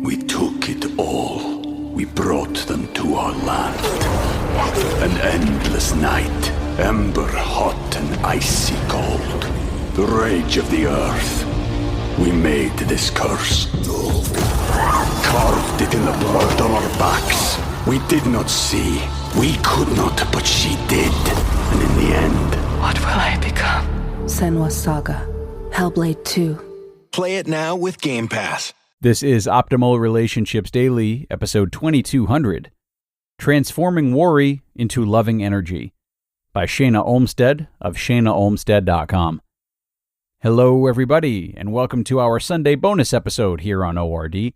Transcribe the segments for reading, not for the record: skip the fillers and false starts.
We took it all. We brought them to our land. An endless night, ember hot and icy cold. The rage of the earth. We made this curse. Carved it in the blood on our backs. We did not see. We could not, but she did. And in the end... What will I become? Senua's Saga. Hellblade 2. Play it now with Game Pass. This is Optimal Relationships Daily, episode 2200, Transforming Worry into Loving Energy, by Shana Olmstead of shanaolmstead.com. Hello, everybody, and welcome to our Sunday bonus episode here on ORD.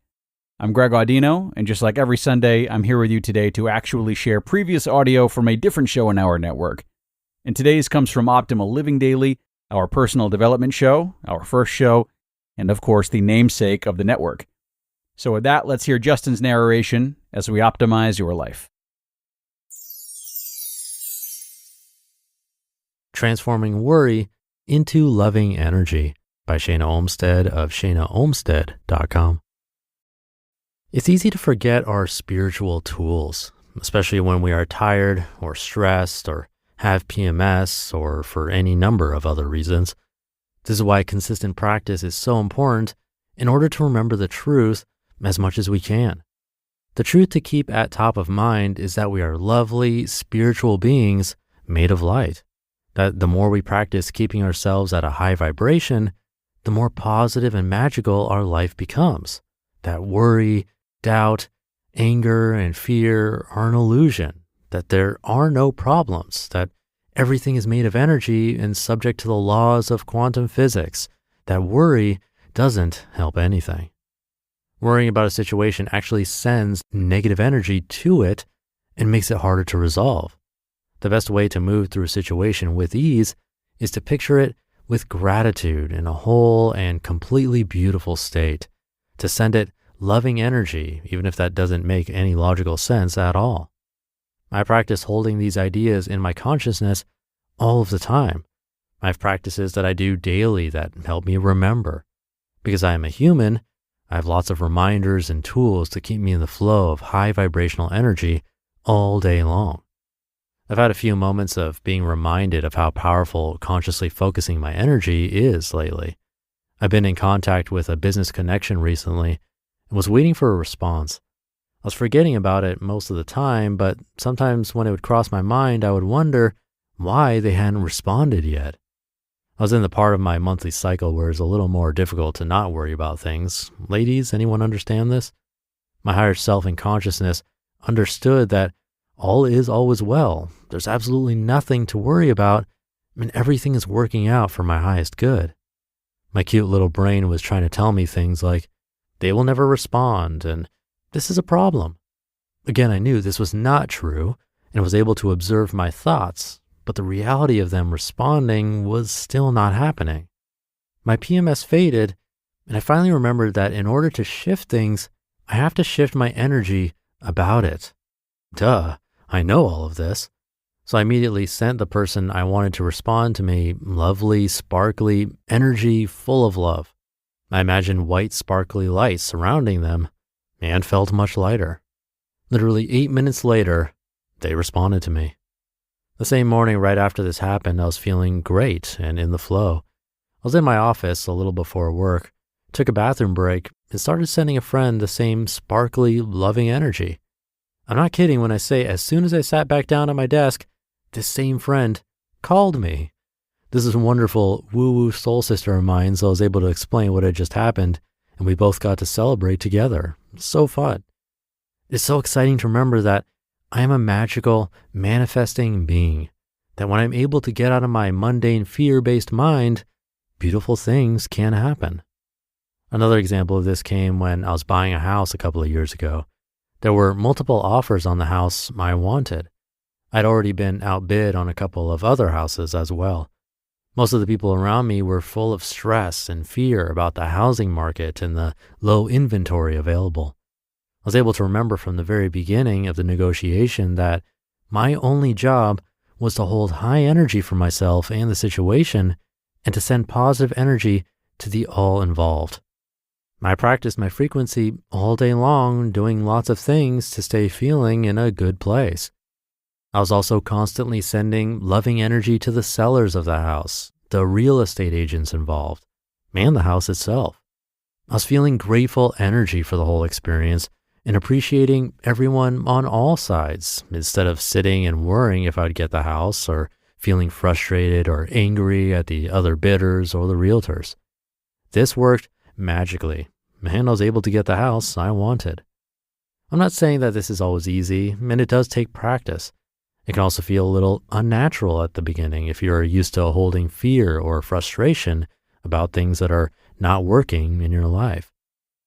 I'm Greg Audino, and just like every Sunday, I'm here with you today to actually share previous audio from a different show in our network. And today's comes from Optimal Living Daily, our personal development show, our first show, and of course the namesake of the network. So with that, let's hear Justin's narration as we optimize your life. Transforming Worry into Loving Energy by Shana Olmstead of shanaolmstead.com. It's easy to forget our spiritual tools, especially when we are tired or stressed or have PMS or for any number of other reasons. This is why consistent practice is so important in order to remember the truth as much as we can. The truth to keep at top of mind is that we are lovely, spiritual beings made of light. That the more we practice keeping ourselves at a high vibration, the more positive and magical our life becomes. That worry, doubt, anger, and fear are an illusion. That there are no problems. That everything is made of energy and subject to the laws of quantum physics. That worry doesn't help anything. Worrying about a situation actually sends negative energy to it and makes it harder to resolve. The best way to move through a situation with ease is to picture it with gratitude in a whole and completely beautiful state, to send it loving energy, even if that doesn't make any logical sense at all. I practice holding these ideas in my consciousness all of the time. I have practices that I do daily that help me remember. Because I am a human, I have lots of reminders and tools to keep me in the flow of high vibrational energy all day long. I've had a few moments of being reminded of how powerful consciously focusing my energy is lately. I've been in contact with a business connection recently and was waiting for a response. I was forgetting about it most of the time, but sometimes when it would cross my mind, I would wonder why they hadn't responded yet. I was in the part of my monthly cycle where it's a little more difficult to not worry about things. Ladies, anyone understand this? My higher self and consciousness understood that all is always well. There's absolutely nothing to worry about, and everything is working out for my highest good. My cute little brain was trying to tell me things like, they will never respond, and this is a problem. Again, I knew this was not true and was able to observe my thoughts, but the reality of them responding was still not happening. My PMS faded, and I finally remembered that in order to shift things, I have to shift my energy about it. Duh, I know all of this. So I immediately sent the person I wanted to respond to me lovely, sparkly energy full of love. I imagined white, sparkly lights surrounding them and felt much lighter. Literally 8 minutes later, they responded to me. The same morning right after this happened, I was feeling great and in the flow. I was in my office a little before work, took a bathroom break, and started sending a friend the same sparkly, loving energy. I'm not kidding when I say as soon as I sat back down at my desk, this same friend called me. This is a wonderful woo-woo soul sister of mine, so I was able to explain what had just happened, and we both got to celebrate together. So fun. It's so exciting to remember that I am a magical, manifesting being, that when I'm able to get out of my mundane, fear-based mind, beautiful things can happen. Another example of this came when I was buying a house a couple of years ago. There were multiple offers on the house I wanted. I'd already been outbid on a couple of other houses as well. Most of the people around me were full of stress and fear about the housing market and the low inventory available. I was able to remember from the very beginning of the negotiation that my only job was to hold high energy for myself and the situation and to send positive energy to the all involved. I practiced my frequency all day long, doing lots of things to stay feeling in a good place. I was also constantly sending loving energy to the sellers of the house, the real estate agents involved, and the house itself. I was feeling grateful energy for the whole experience and appreciating everyone on all sides instead of sitting and worrying if I'd get the house or feeling frustrated or angry at the other bidders or the realtors. This worked magically, and I was able to get the house I wanted. I'm not saying that this is always easy, and it does take practice. It can also feel a little unnatural at the beginning if you're used to holding fear or frustration about things that are not working in your life.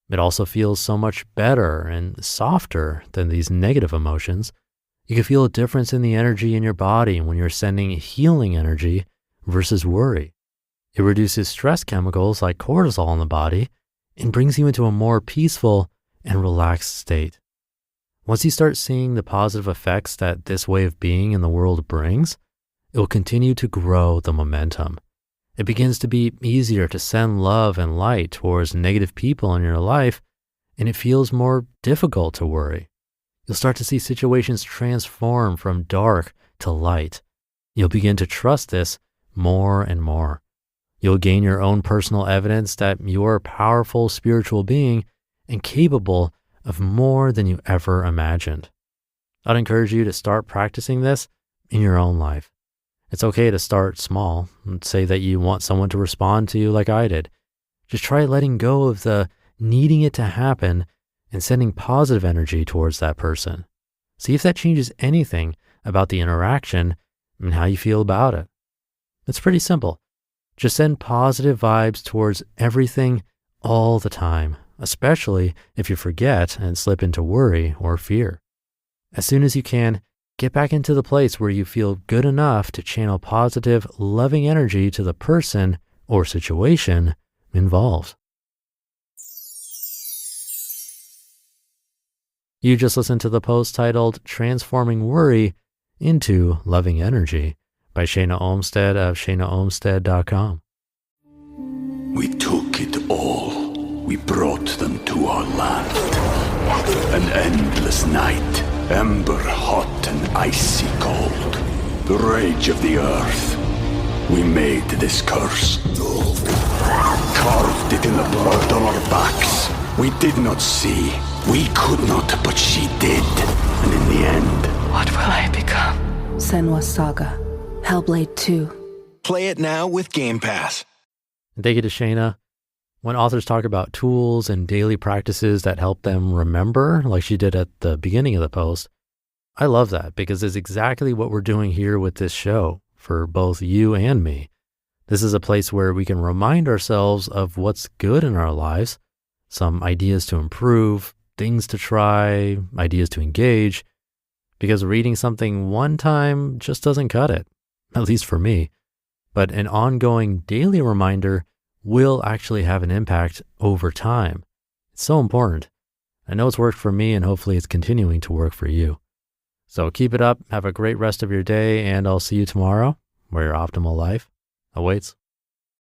It also feels so much better and softer than these negative emotions. You can feel a difference in the energy in your body when you're sending healing energy versus worry. It reduces stress chemicals like cortisol in the body and brings you into a more peaceful and relaxed state. Once you start seeing the positive effects that this way of being in the world brings, it will continue to grow the momentum. It begins to be easier to send love and light towards negative people in your life, and it feels more difficult to worry. You'll start to see situations transform from dark to light. You'll begin to trust this more and more. You'll gain your own personal evidence that you're a powerful spiritual being and capable of more than you ever imagined. I'd encourage you to start practicing this in your own life. It's okay to start small and say that you want someone to respond to you like I did. Just try letting go of the needing it to happen and sending positive energy towards that person. See if that changes anything about the interaction and how you feel about it. It's pretty simple. Just send positive vibes towards everything all the time, especially if you forget and slip into worry or fear. As soon as you can, get back into the place where you feel good enough to channel positive, loving energy to the person or situation involved. You just listened to the post titled Transforming Worry into Loving Energy by Shana Olmstead of shanaolmstead.com. We took it all. We brought them to our land. An endless night, ember hot and icy cold. The rage of the earth. We made this curse. Carved it in the blood on our backs. We did not see. We could not, but she did. And in the end... What will I become? Senua's Saga. Hellblade 2. Play it now with Game Pass. And thank you to Shana. When authors talk about tools and daily practices that help them remember, like she did at the beginning of the post, I love that because it's exactly what we're doing here with this show for both you and me. This is a place where we can remind ourselves of what's good in our lives, some ideas to improve, things to try, ideas to engage, because reading something one time just doesn't cut it, at least for me. But an ongoing daily reminder will actually have an impact over time. It's so important. I know it's worked for me and hopefully it's continuing to work for you. So keep it up, have a great rest of your day, and I'll see you tomorrow where your optimal life awaits.